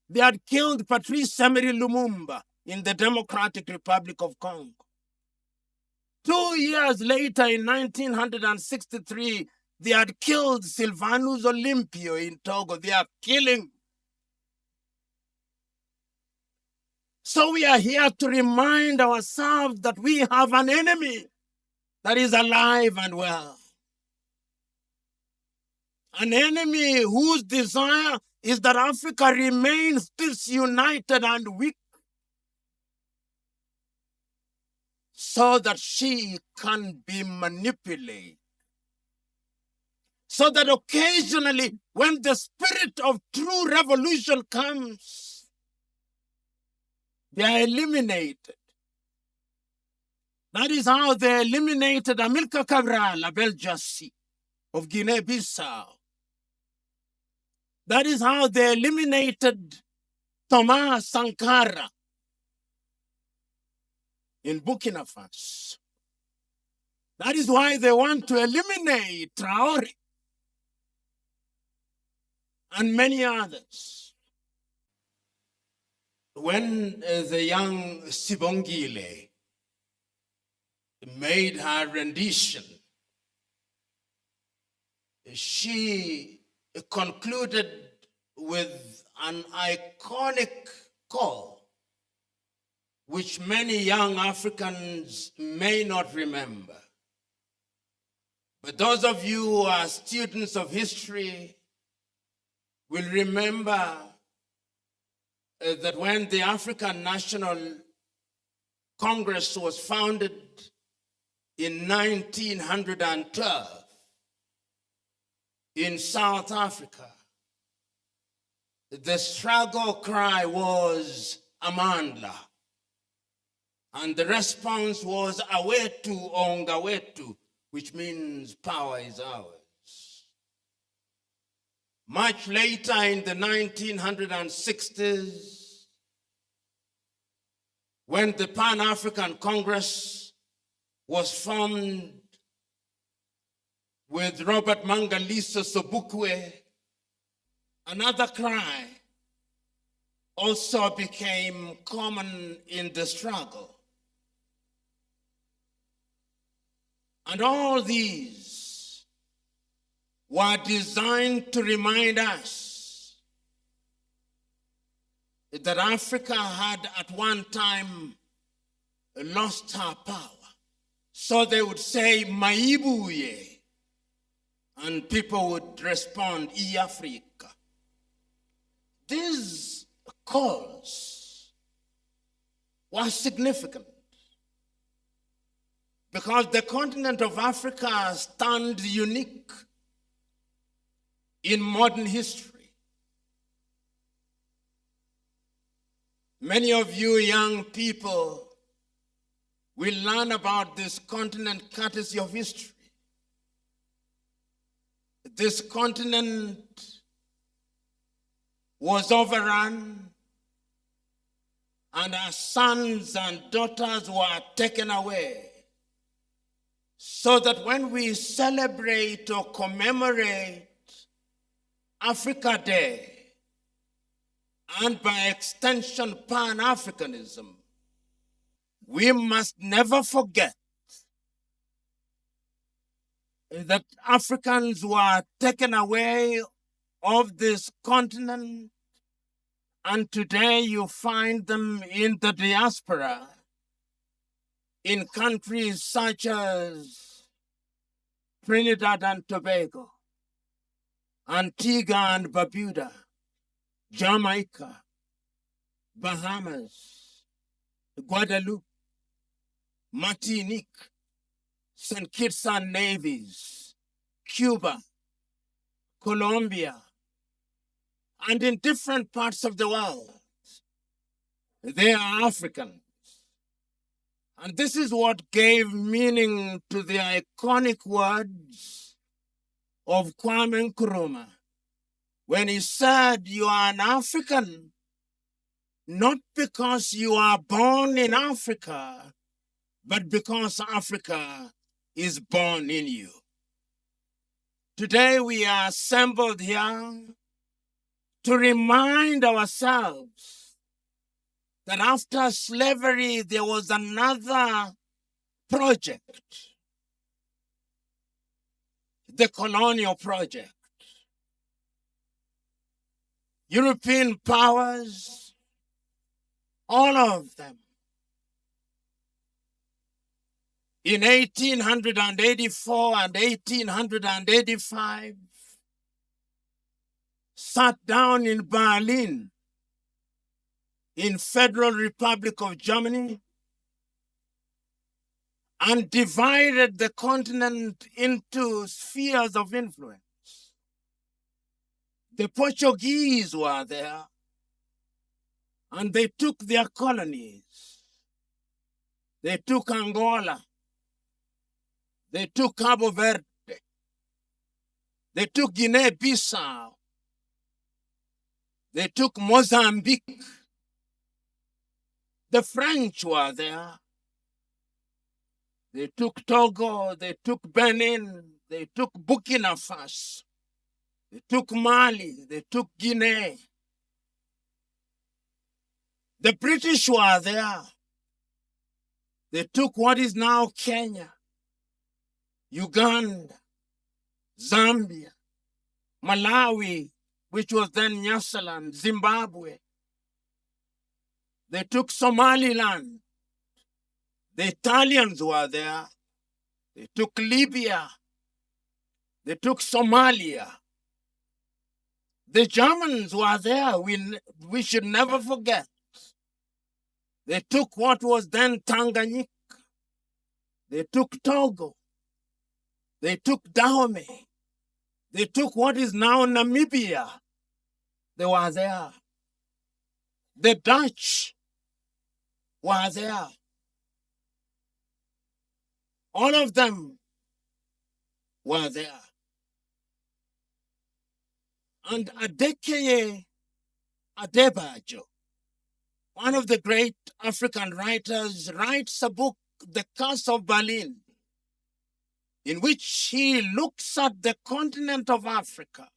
They had killed Patrice Lumumba in the Democratic Republic of Congo. 2 years later, in 1963, they had killed Sylvanus Olympio in Togo. They are killing. So we are here to remind ourselves that we have an enemy that is alive and well. An enemy whose desire is that Africa remains disunited and weak, so that she can be manipulated. So that occasionally, when the spirit of true revolution comes, they are eliminated. That is how they eliminated Amilcar Cabral, Abel Jassi of Guinea-Bissau. That is how they eliminated Thomas Sankara in Burkina Faso. That is why they want to eliminate Traore and many others. When the young Sibongile made her rendition, she concluded with an iconic call, which many young Africans may not remember. But those of you who are students of history will remember that when the African National Congress was founded in 1912 in South Africa, the struggle cry was Amandla. And the response was Awetu Ongawetu, which means power is ours. Much later in the 1960s, when the Pan-African Congress was formed with Robert Mangaliso Sobukwe, another cry also became common in the struggle. And all these were designed to remind us that Africa had at one time lost her power. So they would say, Maibuye, and people would respond, I Africa. These calls were significant because the continent of Africa stands unique in modern history. Many of you young people will learn about this continent courtesy of history. This continent was overrun, and our sons and daughters were taken away, so that when we celebrate or commemorate Africa Day, and by extension Pan-Africanism, we must never forget that Africans were taken away of this continent, and today you find them in the diaspora in countries such as Trinidad and Tobago, Antigua and Barbuda, Jamaica, Bahamas, Guadeloupe, Martinique, St. Kitts and Nevis, Cuba, Colombia, and in different parts of the world. They are Africans. And this is what gave meaning to the iconic words of Kwame Nkrumah when he said, "You are an African, not because you are born in Africa, but because Africa is born in you." Today we are assembled here to remind ourselves that after slavery, there was another project, the colonial project. European powers, all of them, in 1884 and 1885, sat down in Berlin, in Federal Republic of Germany, and divided the continent into spheres of influence. The Portuguese were there, and they took their colonies. They took Angola. They took Cabo Verde. They took Guinea-Bissau. They took Mozambique. The French were there. They took Togo. They took Benin. They took Burkina Faso. They took Mali. They took Guinea. The British were there. They took what is now Kenya, Uganda, Zambia, Malawi, which was then Nyasaland, Zimbabwe. They took Somaliland. The Italians were there. They took Libya. They took Somalia. The Germans were there. We should never forget. They took what was then Tanganyika. They took Togo. They took Dahomey. They took what is now Namibia. They were there. The Dutch were there. All of them were there. And Adekeye Adebayo, one of the great African writers, writes a book, The Curse of Berlin, in which he looks at the continent of Africa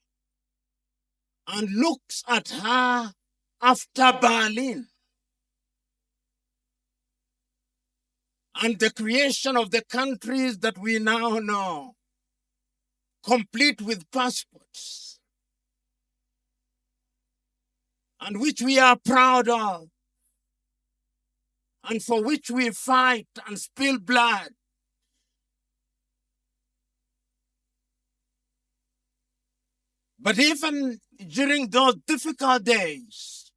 and looks at her after Berlin and the creation of the countries that we now know, complete with passports, and which we are proud of, and for which we fight and spill blood. But even during those difficult days,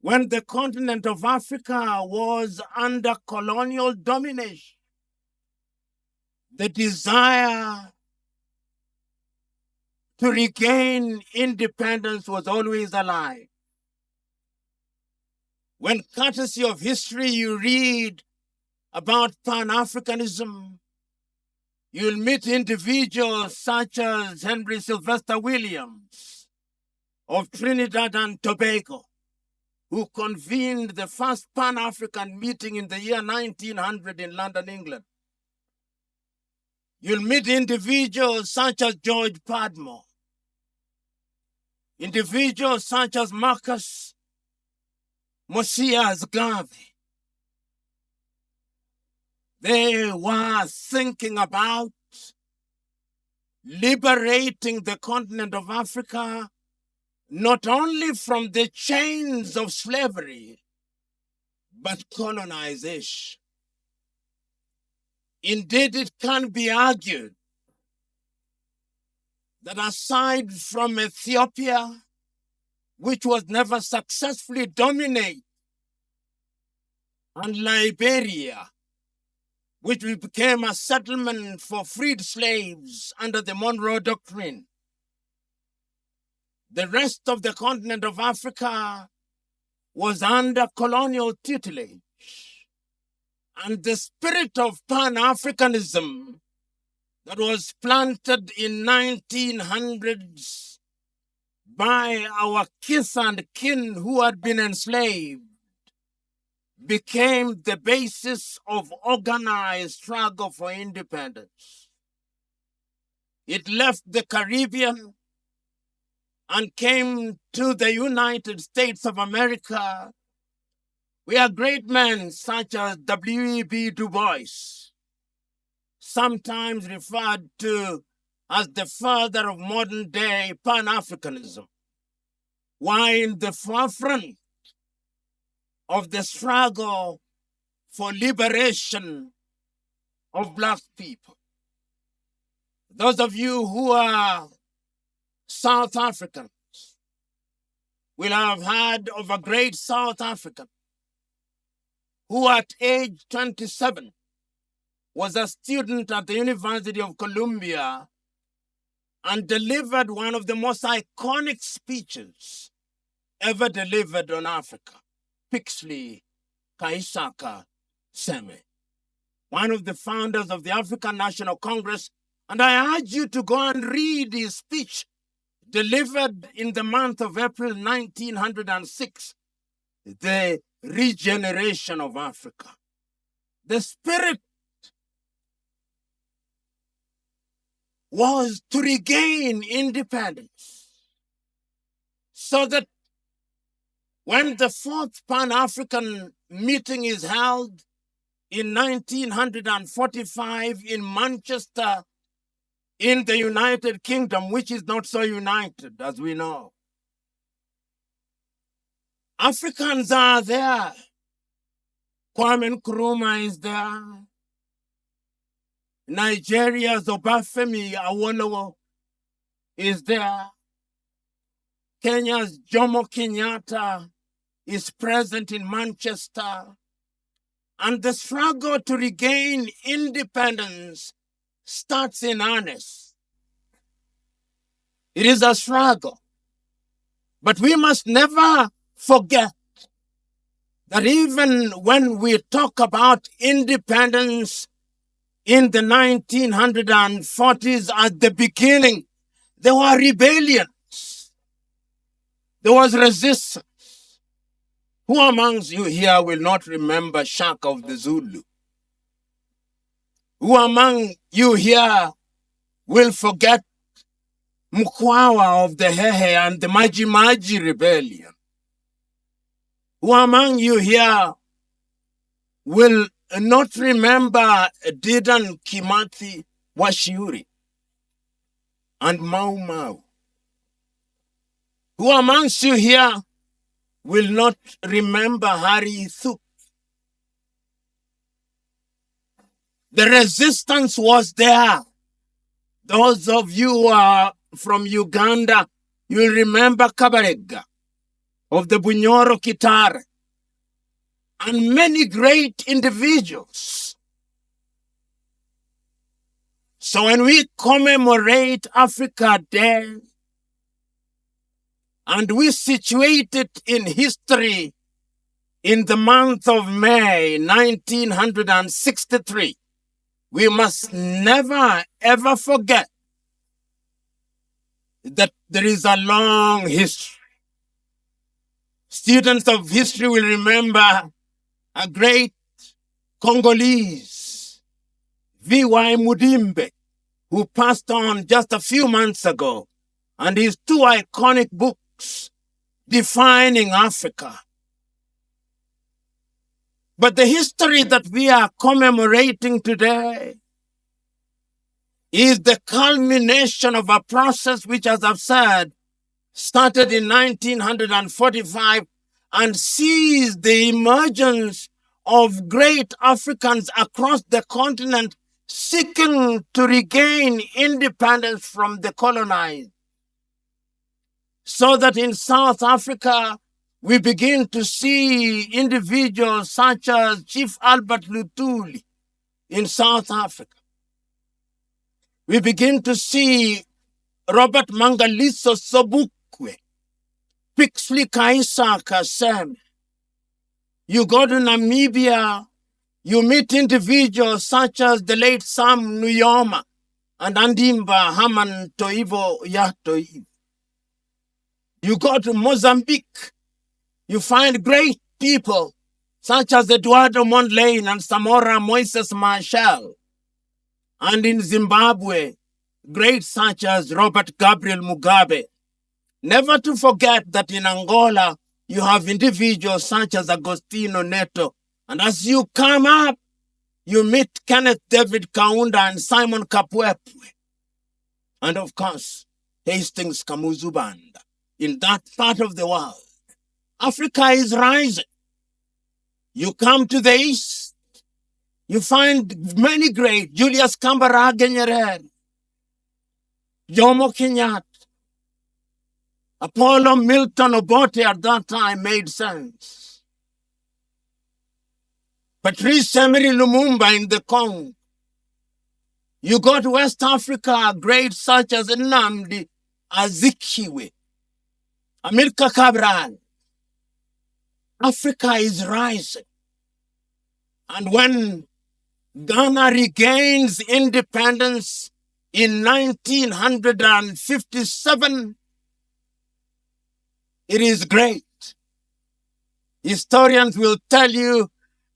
when the continent of Africa was under colonial domination, the desire to regain independence was always alive. When, courtesy of history, you read about pan-Africanism, you'll meet individuals such as Henry Sylvester Williams of Trinidad and Tobago, who convened the first Pan-African meeting in the year 1900 in London, England. You'll meet individuals such as George Padmore, individuals such as Marcus Mosias Garvey. They were thinking about liberating the continent of Africa not only from the chains of slavery, but colonization. Indeed, it can be argued that aside from Ethiopia, which was never successfully dominated, and Liberia, which became a settlement for freed slaves under the Monroe Doctrine, the rest of the continent of Africa was under colonial tutelage. And the spirit of pan-Africanism that was planted in 1900s by our kith and kin who had been enslaved became the basis of organized struggle for independence. It left the Caribbean and came to the United States of America, where great men such as W.E.B. Du Bois, sometimes referred to as the father of modern-day pan-Africanism, were in the forefront of the struggle for liberation of Black people. Those of you who are South Africans will have heard of a great South African who at age 27 was a student at the University of Columbia and delivered one of the most iconic speeches ever delivered on Africa, Pixley Kaisaka Seme, one of the founders of the African National Congress. And I urge you to go and read his speech delivered in the month of April 1906, the regeneration of Africa. The spirit was to regain independence so that when the fourth Pan-African meeting is held in 1945 in Manchester, in the United Kingdom, which is not so united, as we know, Africans are there. Kwame Nkrumah is there. Nigeria's Obafemi Awolowo is there. Kenya's Jomo Kenyatta is present in Manchester. And the struggle to regain independence starts in earnest. It is a struggle. But we must never forget that even when we talk about independence in the 1940s at the beginning, there were rebellions. There was resistance. Who amongst you here will not remember Shaka of the Zulu? Who among you here will forget Mukwawa of the Hehe and the Maji Maji rebellion? Who among you here will not remember Dedan Kimathi Washiuri and Mau Mau? Who amongst you here will not remember Harry Thup? The resistance was there. Those of you who are from Uganda, you'll remember Kabarega of the Bunyoro Kitare, and many great individuals. So when we commemorate Africa Day, and we situate it in history in the month of May 1963, we must never ever forget that there is a long history. Students of history will remember a great Congolese, V.Y. Mudimbe, who passed on just a few months ago, and his two iconic books defining Africa. But the history that we are commemorating today is the culmination of a process which, as I've said, started in 1945 and sees the emergence of great Africans across the continent seeking to regain independence from the colonized. So that in South Africa, we begin to see individuals such as Chief Albert Lutuli in South Africa. We begin to see Robert Mangaliso Sobukwe, Pixley Kaisaka Seme. You go to Namibia, you meet individuals such as the late Sam Nujoma and Andimba Haman Toivo Yatoivo. You go to Mozambique, you find great people such as Eduardo Mondlane and Samora Moises Marshall. And in Zimbabwe, great such as Robert Gabriel Mugabe Never to forget that in Angola, you have individuals such as Agostinho Neto. And as you come up, you meet Kenneth David Kaunda and Simon Kapwepwe. And of course, Hastings Kamuzu Banda. In that part of the world, Africa is rising. You come to the east, you find many great, Julius Kambarage Nyerere, Jomo Kenyatta, Apollo Milton Obote at that time made sense. Patrice Lumumba in the Congo. You go to West Africa, great such as Nnamdi Azikiwe, Amilcar Cabral. Africa is rising. And when Ghana regains independence in 1957, it is great. Historians will tell you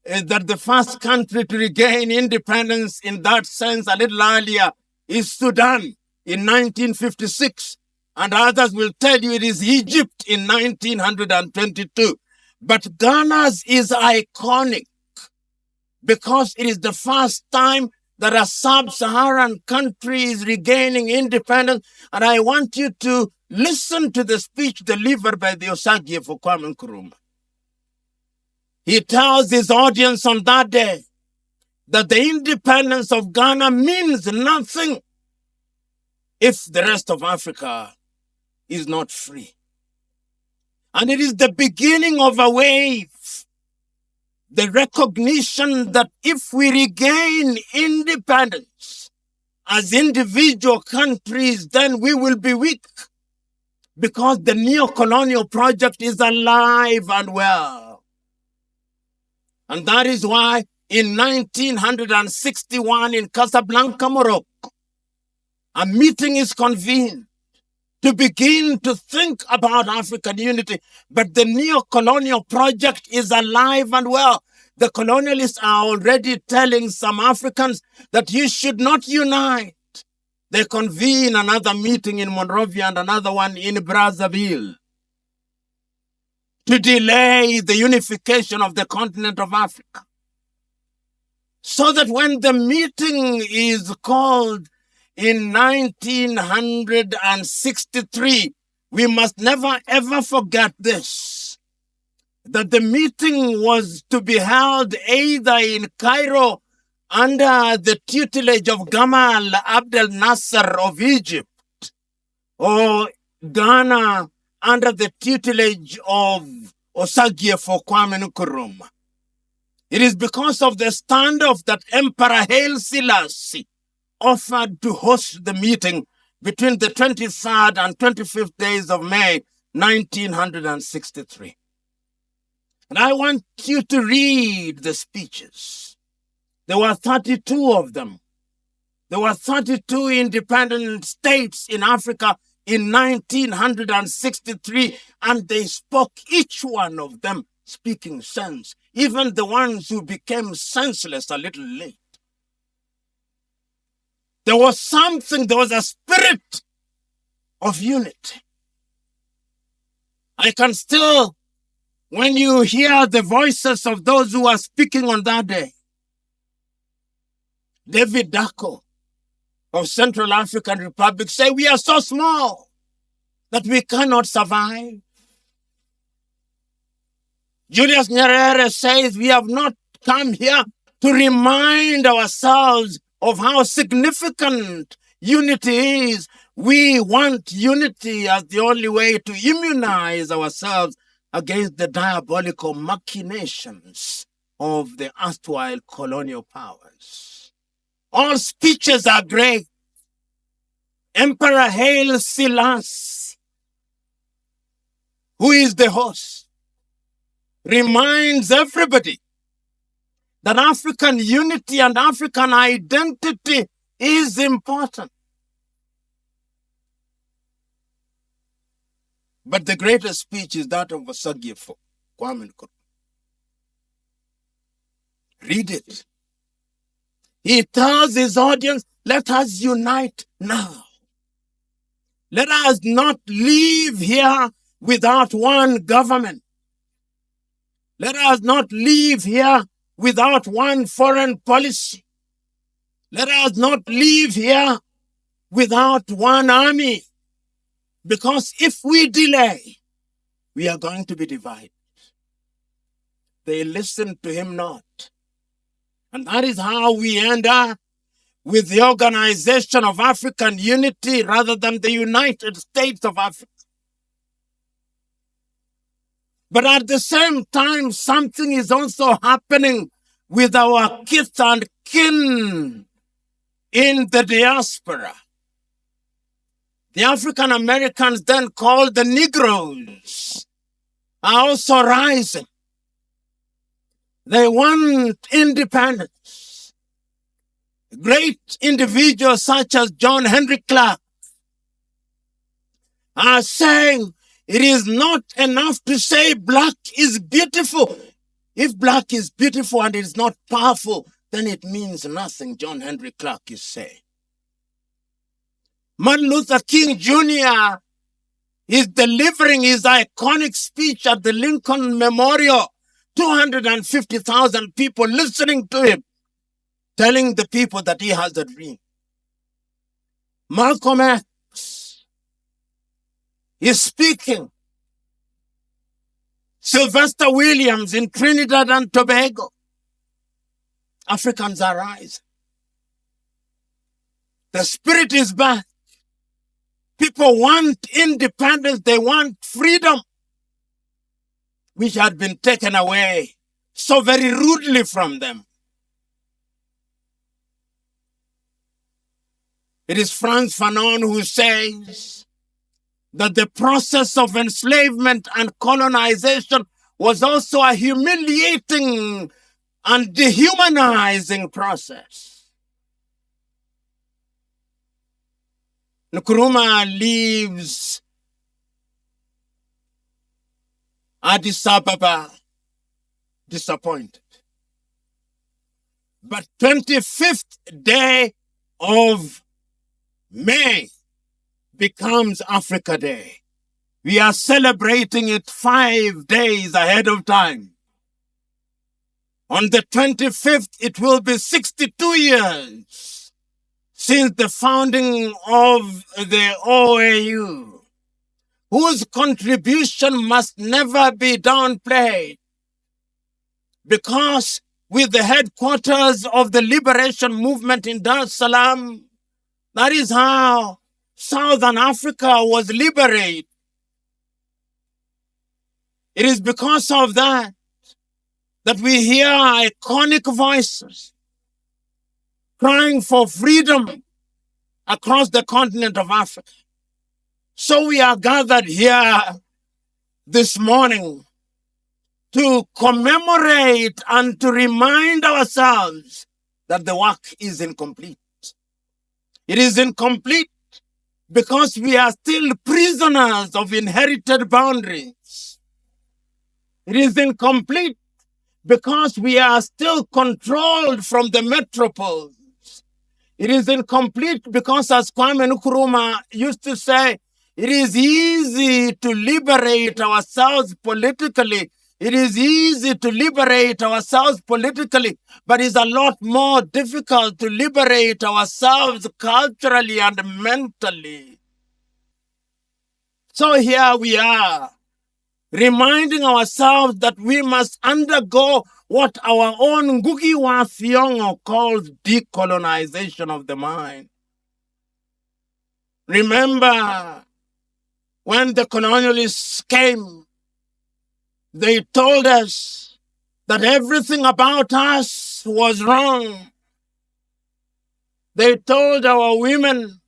that the first country to regain independence in that sense a little earlier is Sudan in 1956. And others will tell you it is Egypt in 1922. But Ghana's is iconic because it is the first time that a sub-Saharan country is regaining independence. And I want you to listen to the speech delivered by the Osagie for Kwame Nkrumah. He tells his audience on that day that the independence of Ghana means nothing if the rest of Africa is not free. And it is the beginning of a wave, the recognition that if we regain independence as individual countries, then we will be weak because the neocolonial project is alive and well. And that is why in 1961 in Casablanca, Morocco, a meeting is convened to begin to think about African unity. But the neocolonial project is alive and well. The colonialists are already telling some Africans that you should not unite. They convene another meeting in Monrovia and another one in Brazzaville to delay the unification of the continent of Africa. So that when the meeting is called in 1963, we must never ever forget this, that the meeting was to be held either in Cairo under the tutelage of Gamal Abdel Nasser of Egypt, or Ghana under the tutelage of Osagie for Kwame Nkrumah. It is because of the standoff that Emperor Haile Selassie offered to host the meeting between the 23rd and 25th days of May, 1963. And I want you to read the speeches. There were 32 of them. There were 32 independent states in Africa in 1963, and they spoke, each one of them speaking sense, even the ones who became senseless a little late. There was something, there was a spirit of unity. I can still, when you hear the voices of those who are speaking on that day, David Dacko of Central African Republic say, we are so small that we cannot survive. Julius Nyerere says, we have not come here to remind ourselves of how significant unity is. We want unity as the only way to immunize ourselves against the diabolical machinations of the erstwhile colonial powers. All speeches are great. Emperor Haile Selassie, who is the host, reminds everybody that African unity and African identity is important. But the greatest speech is that of Osagie for Kwame Nkrumah. Read it. He tells his audience, let us unite now. Let us not leave here without one government. Let us not leave here without one foreign policy. Let us not leave here without one army. Because if we delay, we are going to be divided. They listened to him not. And that is how we end up with the Organization of African Unity rather than the United States of Africa. But at the same time, something is also happening with our kith and kin in the diaspora. The African Americans, then called the Negroes, are also rising. They want independence. Great individuals such as John Henry Clark are saying it is not enough to say black is beautiful. If black is beautiful and it is not powerful, then it means nothing, John Henry Clark is saying. Martin Luther King Jr. is delivering his iconic speech at the Lincoln Memorial. 250,000 people listening to him, telling the people that he has a dream. Malcolm X is speaking. Sylvester Williams in Trinidad and Tobago. Africans are rising. The spirit is back. People want independence. They want freedom, which had been taken away so very rudely from them. It is Frantz Fanon who says that the process of enslavement and colonization was also a humiliating and dehumanizing process. Nkrumah leaves Addis Ababa disappointed. But 25th day of May becomes Africa Day. We are celebrating it 5 days ahead of time. On the 25th, it will be 62 years since the founding of the OAU, whose contribution must never be downplayed, because with the headquarters of the liberation movement in Dar es Salaam, that is how Southern Africa was liberated. It is because of that that we hear iconic voices crying for freedom across the continent of Africa. So we are gathered here this morning to commemorate and to remind ourselves that the work is incomplete. It is incomplete because we are still prisoners of inherited boundaries. It is incomplete because we are still controlled from the metropoles. It is incomplete because, as Kwame Nkrumah used to say, it is easy to liberate ourselves politically. It is easy to liberate ourselves politically, but it's a lot more difficult to liberate ourselves culturally and mentally. So here we are, reminding ourselves that we must undergo what our own Ngugi wa Thiong'o calls decolonization of the mind. Remember, when the colonialists came, they told us that everything about us was wrong. They told our women,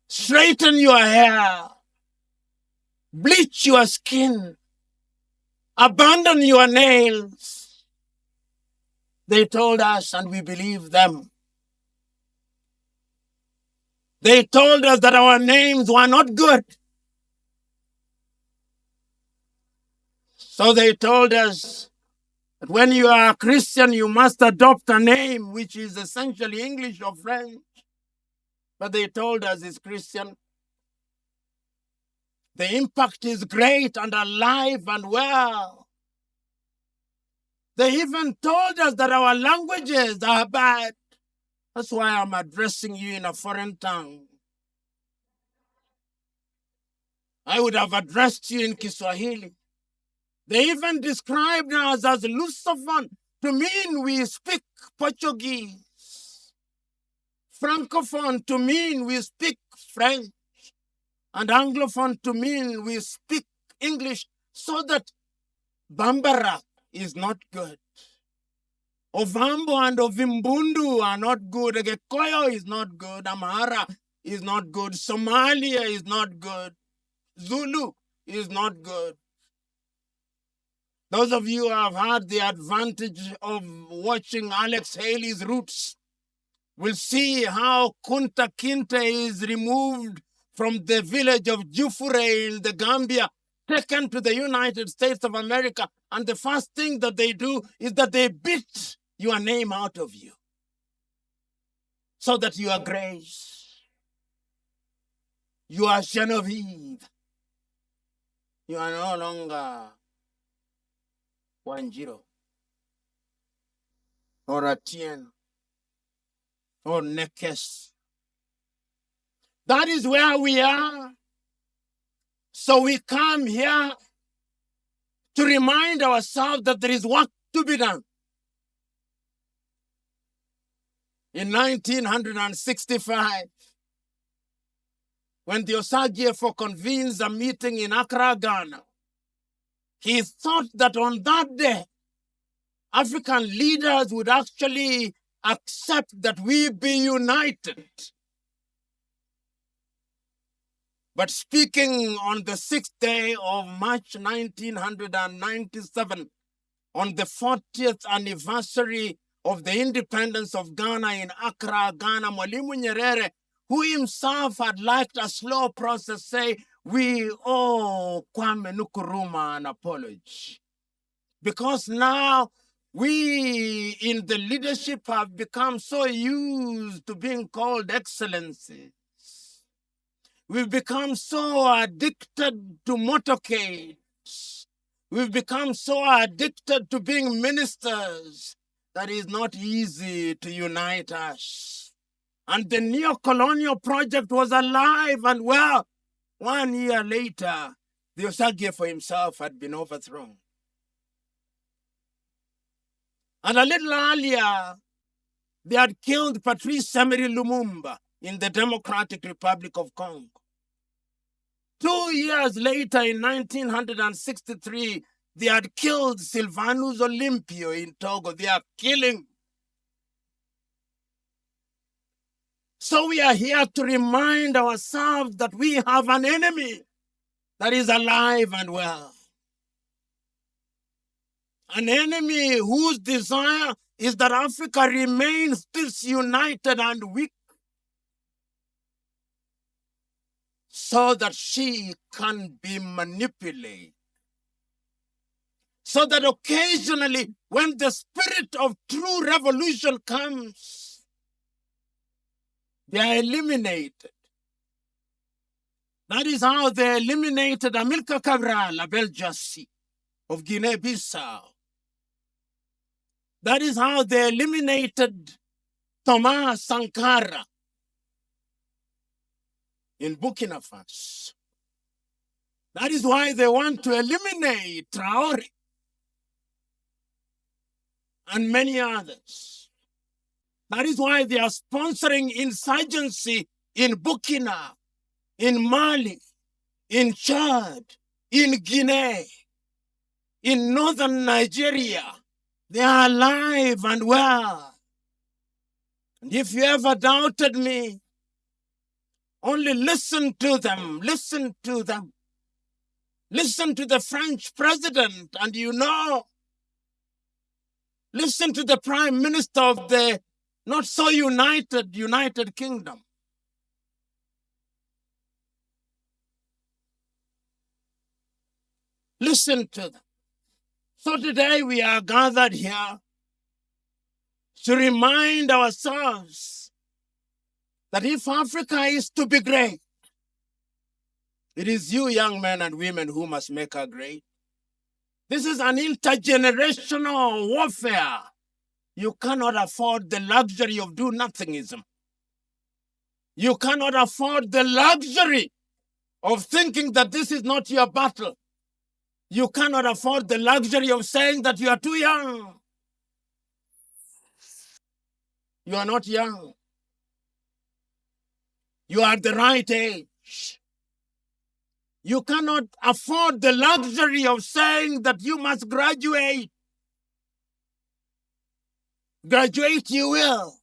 straighten your hair, bleach your skin, abandon your nails. They told us, and we believed them. They told us that our names were not good. So they told us that when you are a Christian, you must adopt a name which is essentially English or French. But they told us it's Christian. The impact is great and alive and well. They even told us that our languages are bad. That's why I'm addressing you in a foreign tongue. I would have addressed you in Kiswahili. They even described us as Lusophone to mean we speak Portuguese. Francophone to mean we speak French. And Anglophone to mean we speak English, so that Bambara is not good. Ovambo and Ovimbundu are not good. Gekoyo is not good. Amhara is not good. Somalia is not good. Zulu is not good. Those of you who have had the advantage of watching Alex Haley's Roots will see how Kunta Kinte is removed from the village of Jufure in the Gambia, taken to the United States of America. And the first thing that they do is that they beat your name out of you so that you are Grace, you are Genevieve, you are no longer Wanjiro or Atieno or Nekes. That is where we are. So we come here to remind ourselves that there is work to be done. In 1965, when the Osagyefo convenes a meeting in Accra, Ghana, he thought that on that day, African leaders would actually accept that we be united. But speaking on the 6th day of March 1997, on the 40th anniversary of the independence of Ghana in Accra, Ghana, Mwalimu Nyerere, who himself had liked a slow process, say, we owe Kwame Nkrumah an apology. Because now we in the leadership have become so used to being called excellencies. We've become so addicted to motorcades. We've become so addicted to being ministers that it's not easy to unite us. And the Neocolonial project was alive and well. 1 year later, the Osagyefo himself had been overthrown. And a little earlier, they had killed Patrice Lumumba in the Democratic Republic of Congo. 2 years later, in 1963, they had killed Sylvanus Olympio in Togo. They are killing. So we are here to remind ourselves that we have an enemy that is alive and well. An enemy whose desire is that Africa remains disunited and weak, so that she can be manipulated. So that occasionally, when the spirit of true revolution comes, they are eliminated. That is how they eliminated Amilcar Cabral, Abel Jassy of Guinea-Bissau. That is how they eliminated Thomas Sankara in Burkina Faso. That is why they want to eliminate Traore and many others. That is why they are sponsoring insurgency in Burkina, in Mali, in Chad, in Guinea, in northern Nigeria. They are alive and well. And if you ever doubted me, only listen to them, listen to them. Listen to the French president and you know. Listen to the prime minister of the not so United Kingdom. Listen to them. So today we are gathered here to remind ourselves that if Africa is to be great, It is you, young men and women, who must make her great. This is an intergenerational warfare. You cannot afford the luxury of do-nothingism. You cannot afford the luxury of thinking that this is not your battle. You cannot afford the luxury of saying that you are too young. You are not young. You are at the right age. You cannot afford the luxury of saying that you must graduate. Graduate you will.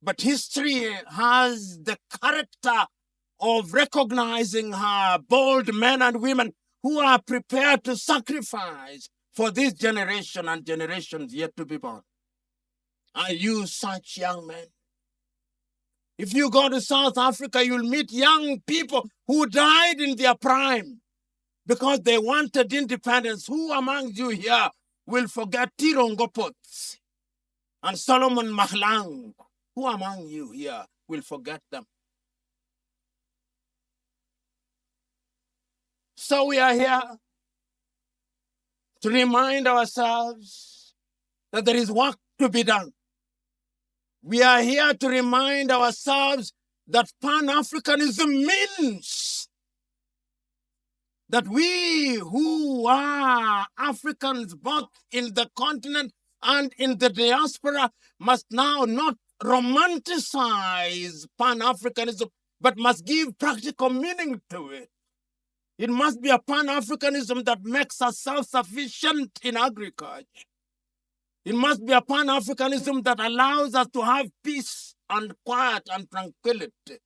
But history has the character of recognizing her bold men and women who are prepared to sacrifice for this generation and generations yet to be born. Are you such young men? If you go to South Africa, you'll meet young people who died in their prime because they wanted independence. Who among you here will forget Tirongo Potts and Solomon Mahlang? Who among you here will forget them? So we are here to remind ourselves that there is work to be done. We are here to remind ourselves that pan-Africanism means that we who are Africans, both in the continent and in the diaspora, must now not romanticize pan-Africanism, but must give practical meaning to it. It must be a pan-Africanism that makes us self-sufficient in agriculture. It must be a pan-Africanism that allows us to have peace and quiet and tranquility.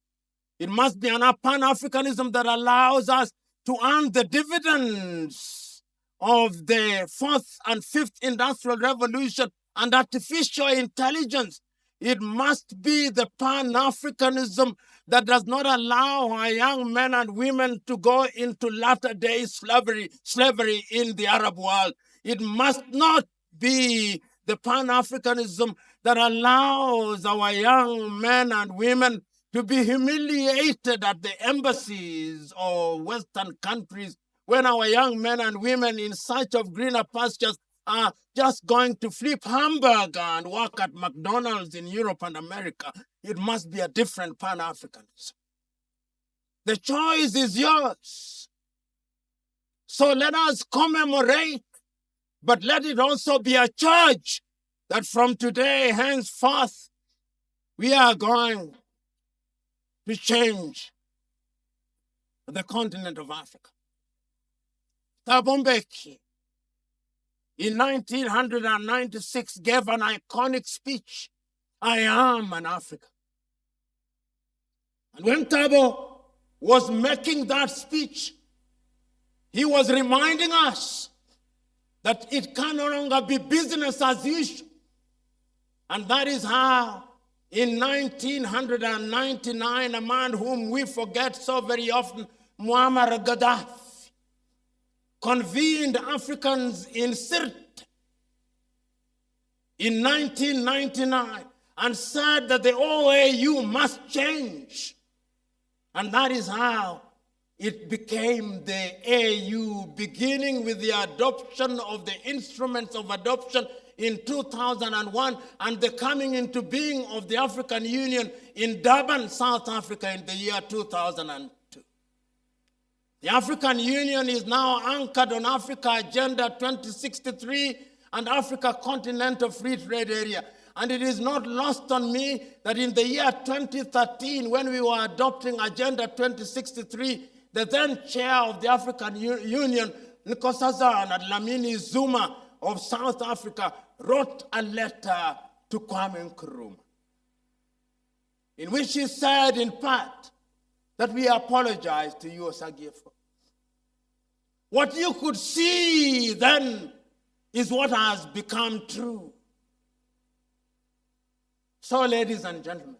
It must be a pan-Africanism that allows us to earn the dividends of the 4th and 5th Industrial Revolution and artificial intelligence. It must be the pan-Africanism that does not allow our young men and women to go into latter-day slavery in the Arab world. It must not be the pan-Africanism that allows our young men and women to be humiliated at the embassies of Western countries when our young men and women in search of greener pastures are just going to flip hamburger and work at McDonald's in Europe and America. It must be a different pan-Africanism. The choice is yours. So let us commemorate, but let it also be a charge that from today henceforth we are going to change the continent of Africa. Thabo Mbeki, in 1996, gave an iconic speech, "I am an African." And when Thabo was making that speech, he was reminding us that it can no longer be business as usual. And that is how, in 1999, a man whom we forget so very often, Muammar Gaddafi, convened Africans in Sirte in 1999 and said that the OAU must change. And that is how it became the AU, beginning with the adoption of the instruments of adoption in 2001 and the coming into being of the African Union in Durban, South Africa in the year 2002. The African Union is now anchored on Africa Agenda 2063 and Africa Continental Free Trade Area. And it is not lost on me that in the year 2013, when we were adopting Agenda 2063, the then chair of the African Union, Nkosazana Dlamini Zuma of South Africa, wrote a letter to Kwame Nkrumah, in which he said, in part, that we apologize to you, Osagyefo. What you could see then is what has become true. So, ladies and gentlemen,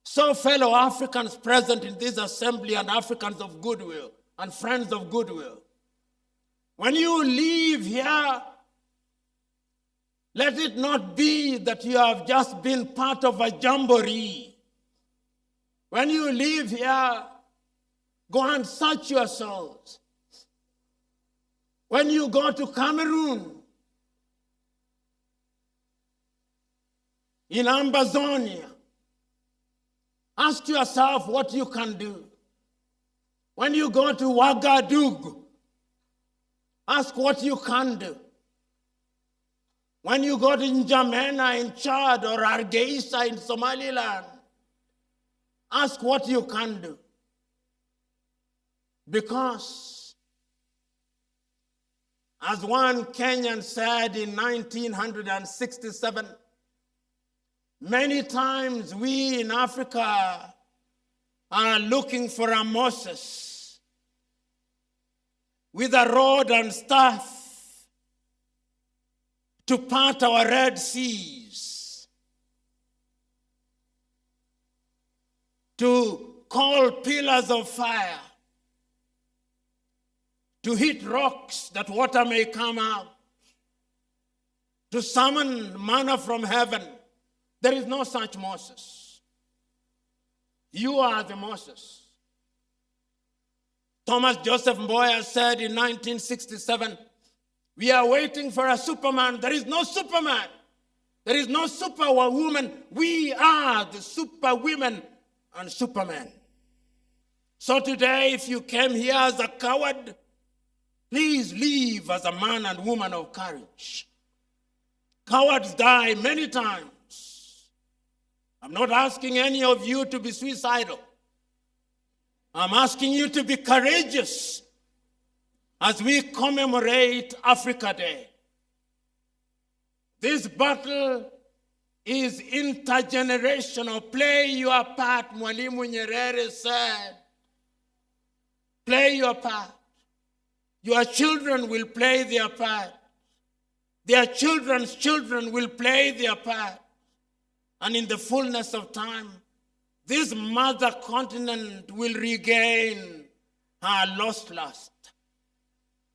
so fellow Africans present in this assembly and Africans of goodwill and friends of goodwill, when you leave here, let it not be that you have just been part of a jamboree. When you leave here, Go and search your souls. When you go to Cameroon, in Ambazonia, ask yourself what you can do. When you go to Ouagadougou, ask what you can do. When you go to N'Djamena in Chad or Hargeisa in Somaliland, ask what you can do. Because, as one Kenyan said in 1967, many times we in Africa are looking for a Moses with a rod and staff to part our Red Seas, to call pillars of fire, to hit rocks that water may come out, to summon manna from heaven. There is no such Moses. You are the Moses. Thomas Joseph Mboya said in 1967, we are waiting for a Superman. There is no Superman. There is no superwoman. We are the superwomen and supermen. So today, if you came here as a coward, please leave as a man and woman of courage. Cowards die many times. I'm not asking any of you to be suicidal. I'm asking you to be courageous as we commemorate Africa Day. This battle is intergenerational. Play your part, Mwalimu Nyerere said. Play your part. Your children will play their part. Their children's children will play their part. And in the fullness of time, this mother continent will regain her lost lust.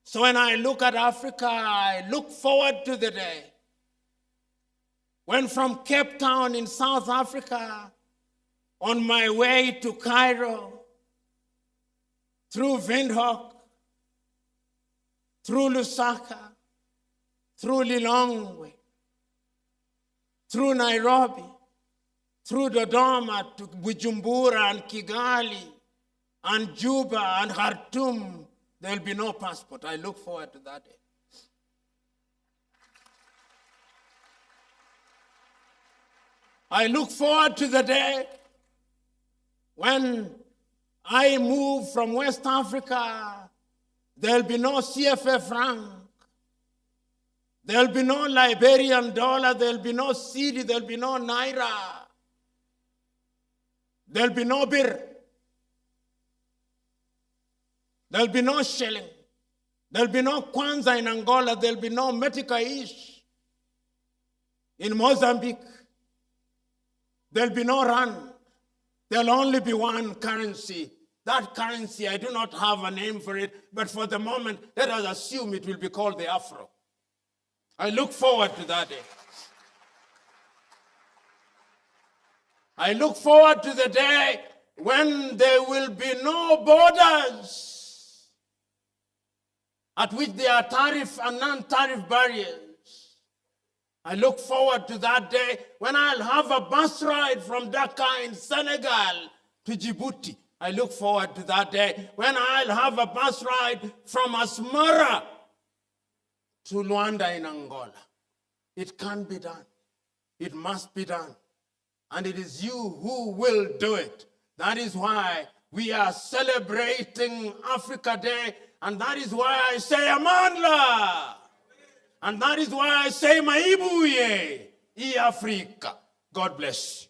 So when I look at Africa, I look forward to the day when from Cape Town in South Africa, on my way to Cairo, through Windhoek, through Lusaka, through Lilongwe, through Nairobi, through Dodoma to Bujumbura and Kigali and Juba and Khartoum, there will be no passport. I look forward to that day. I look forward to the day when I move from West Africa. There will be no CFA franc. There will be no Liberian dollar. There will be no cedi. There will be no naira. There will be no birr. There will be no shilling. There will be no kwanza in Angola. There will be no metikaish in Mozambique. There will be no rand. There will only be one currency. That currency, I do not have a name for it, but for the moment, let us assume it will be called the Afro. I look forward to that day. I look forward to the day when there will be no borders at which there are tariff and non-tariff barriers. I look forward to that day when I'll have a bus ride from Dakar in Senegal to Djibouti. I look forward to that day when I'll have a bus ride from Asmara to Luanda in Angola. It can be done. It must be done. And it is you who will do it. That is why we are celebrating Africa Day. And that is why I say Amandla. And that is why I say Maibuye, I Africa. God bless.